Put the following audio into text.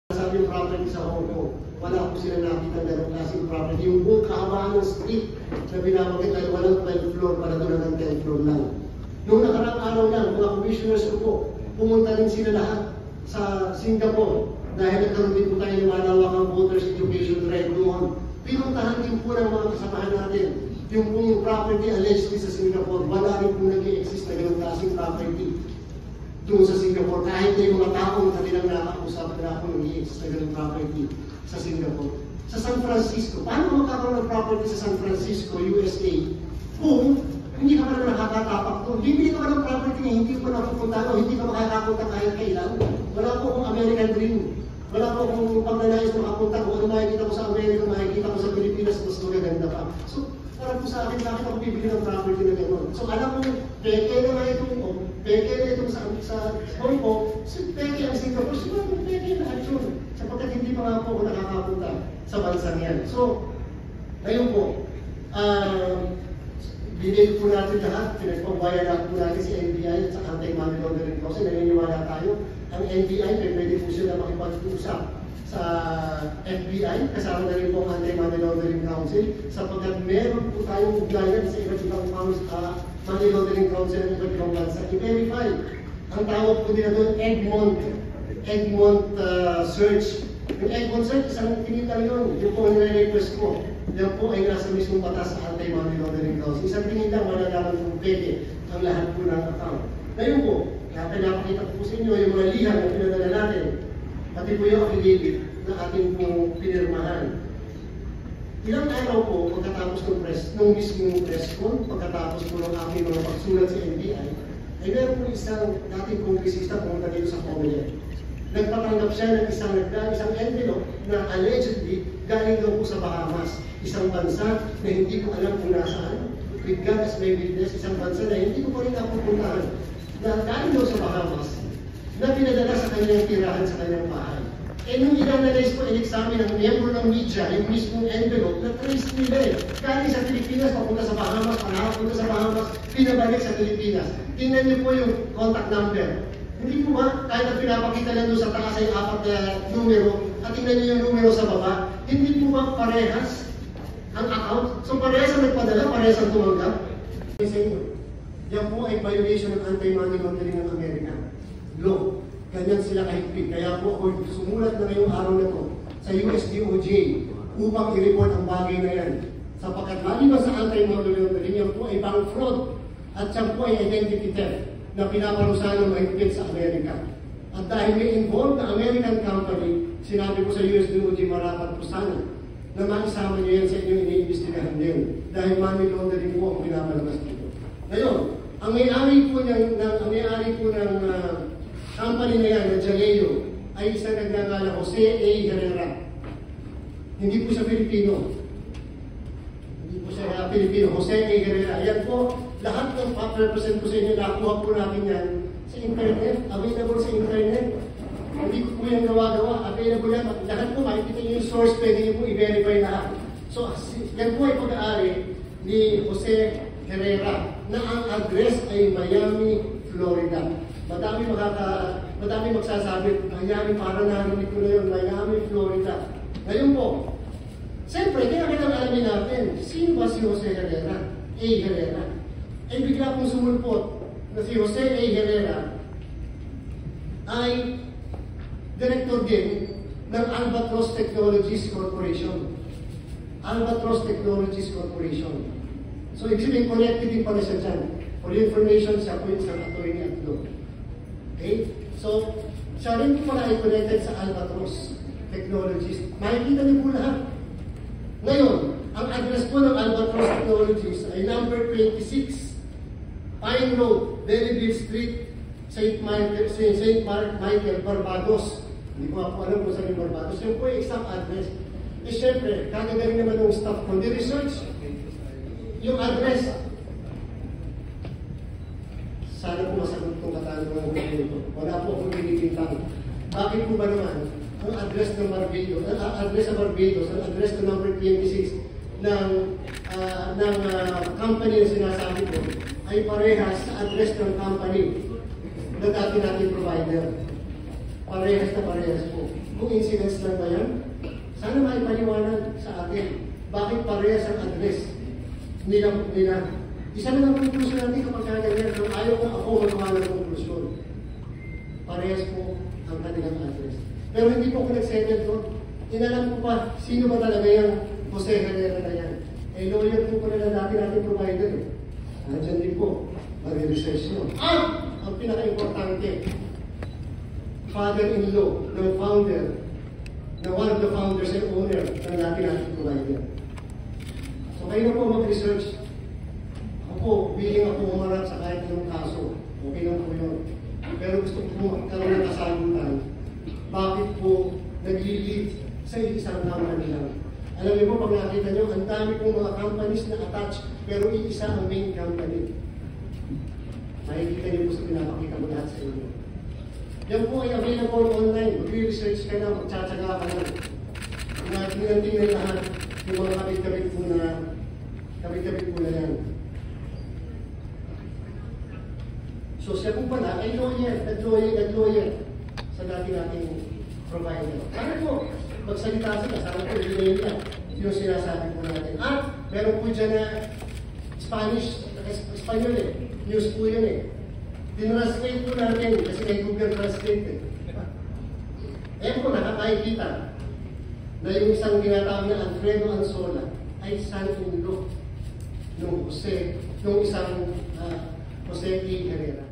Sabi yung property sa Hong Kong, wala po sila nakita ng klaseng property. Yung buong kahabaan ng street na binabagay ay walang 12 floor para doon hanggang 10 floor lang. Noong nakaraang araw lang, mga commissioners ko po, pumunta rin sila lahat sa Singapore dahil nagkaroon din po tayo ng malawakang voters education drive doon. Pinuntahan din po ng mga kasamahan natin yung property allegedly sa Singapore. Wala rin po nag-i-exist na ganun klaseng property doon sa Singapore. Kahit na yung mga taong kanilang nakausap na kung nag-i-exist na ganun property sa Singapore. Sa San Francisco, paano magkakaroon ng property sa San Francisco, USA, kung hindi ka pa naman nakakatapak doon? Bibili ka pa ng property na hindi pa napupunta o hindi ka makakapunta kahit kailan. Wala po akong American dream. Wala po akong pagnanais makapunta kung ano makikita ko sa Amerika, makikita ko sa Pilipinas, mas magaganda pa. So, para po sa akin, bakit ako bibili ng property na gano'n? So, alam mo, peke na nga itong, peke na itong sa Hong Kong, peke ang Singapore, siguro peke na at yun. Sapagkat hindi pa nga po ako nakakapunta sa bansang yan. So, ngayon po, binili po natin lahat, pinagpagbayan na po natin si NBI at sa Anti-Money Laundering Council. Naniniwala tayo, ang NBI, pwede po sila makipag-usap sa FBI, kasama na rin po ang Anti-Money Laundering Council, sapagkat meron po tayong ugnayan sa iba't ibang Money Laundering Council ng iba't ibang bansa. I-verify, ang tawag po nila doon, Egmont search. Yung Egmont search, isang tinitan yun, yung po nire-request ko. Yan po ay nasa mismong batas sa Anti-Money Laundering Council. Isang tingin lang, malalaman kung pwede ang lahat po ng account. Ngayon po, kaya pinapakita ko po sa inyo yung mga liham na pinadala natin. Pati po yung affidavit na ating po pinirmahan. Ilang araw po pagkatapos ng mismong press con, pagkatapos po ng aking mga pagsulat sa NBI, ay meron po isang dating kongresista pumunta dito sa Comelec. Nagpatanggap siya ng isang envelope na allegedly galing daw po sa Bahamas. Isang bansa na hindi ko alam kung nasaan. With God as my witness, isang bansa na hindi ko pa rin napupuntahan. Na galing daw sa Bahamas, na pinadala sa kanyang tirahan sa kanyang bahay. E nung i-analyze ko, in-examine ng miyembro ng media, yung mismong envelope, na trace nila eh. Galing sa Pilipinas, papunta sa Bahamas, panapunta sa Bahamas, pinabalik sa Pilipinas. Tingnan niyo po yung contact number. Hindi po ba, kahit na pinapakita lang doon sa taas ay 4 na numero, at tingnan niyo yung numero sa baba, hindi po ba parehas ang account? So parehas ang nagpadala, parehas ang tumanggap? Sa inyo, yan po ay violation ng Anti-Money Laundering ng Amerika. Law. Ganyan sila kahigpit. Kaya po ako sumulat na ngayong araw na to sa USDOJ upang i-report ang bagay na yan. Sapagkat maliban sa Anti-Money Laundering, yan po ay bank fraud at yan po ay identity theft na pinaparusahan ng mahigpit sa Amerika. At dahil may involved na American company, sinabi ko sa USDOJ marapat po sana na maisama niyo yan sa inyong iniimbestigahan din. Dahil money laundering po ang pinapalabas dito. Ngayon, ang may-ari po ng company na yan, na Jaleo, ay isang nagngangalang Jose A. Herrera. Hindi po siya Pilipino. Hindi po siya Pilipino. Jose A. Herrera. Ayan po, lahat ng represent ko sa inyo, nakuha po natin yan sa internet, available sa internet. Hindi ko po yung gawa-gawa, available yan. Lahat po, makikita nyo yung source, pwede nyo po i-verify lahat. So, yan po ay pag-aari ni Jose Herrera, na ang address ay Miami, Florida. Madami magsasabi, Miami, parang narinig ko na yun, Miami, Florida. Ngayon po, siyempre, kaya alamin natin, sino ba si Jose Herrera? A. Herrera. Ay bigla pong sumulpot na si Jose A. Herrera ay director din ng Albatross Technologies Corporation. Albatross Technologies Corporation. So, ibig connected din pala siya dyan. For information, siya po yung isang attorney at law. Okay? So, siya rin po pala ay connected sa Albatross Technologies. Makikita niyo po lahat. Ngayon, ang address po ng Albatross Technologies ay number 26, Pine Road, Belleville Street, St. Michael, Barbados. Hindi ko po alam kung saan yung Barbados. Yung po yung exact address. Eh, syempre, kagagaling naman ng staff ko. Di research yung address. Sana po masagot itong katanungan ko dito. Wala po akong pinipintang. Bakit po ba naman ang address ng Barbados, ang address ng number 26 ng company na sinasabi ko ay parehas sa address ng company na dati natin provider. Parehas na parehas po. Coincidence lang ba yan? Sana maipaliwanag sa atin. Bakit parehas ang address nila? Isa na ng conclusion natin kapag ganyan, pero ayaw na ako magawa ng conclusion. Parehas po ang kanilang address. Pero hindi po ako nag-settle doon. Inalam ko pa, sino ba talaga yung Jose Herrera na yan? Eh, lawyer po pala na dati natin provider. Nandiyan din po, mag-research nyo. Ang pinaka-importante, father-in-law ng founder, na one of the founders and owner ng natin provider. So kayo na po mag-research. Ako po, willing ako umarap sa kahit anong kaso. Okay lang po yun. Pero gusto ko magkaroon ng kasagutan. Bakit po nag-lead sa isang company lang? Alam niyo po, pag nakita niyo, ang dami pong mga companies na attached, pero iisa ang main company. Makikita niyo po sa pinapakita mo lahat sa inyo. Yan po ay available online. Mag-research ka na, magtsatsaga ka na. Tingnan lahat yung mga kabit-kabit po na yan. So siya po pala ay nag-lawyer sa dati nating provider. Sana po, magsalita sila, sana po i-mail niya yung sinasabi po natin. At meron po dyan na Espanyol news po yun eh. Tinranslate po natin kasi may Google Translate eh. Eh po, nakakakita na yung isang tinatawag na Alfredo Anzola ay son-in-law nung isang Jose E. Herrera.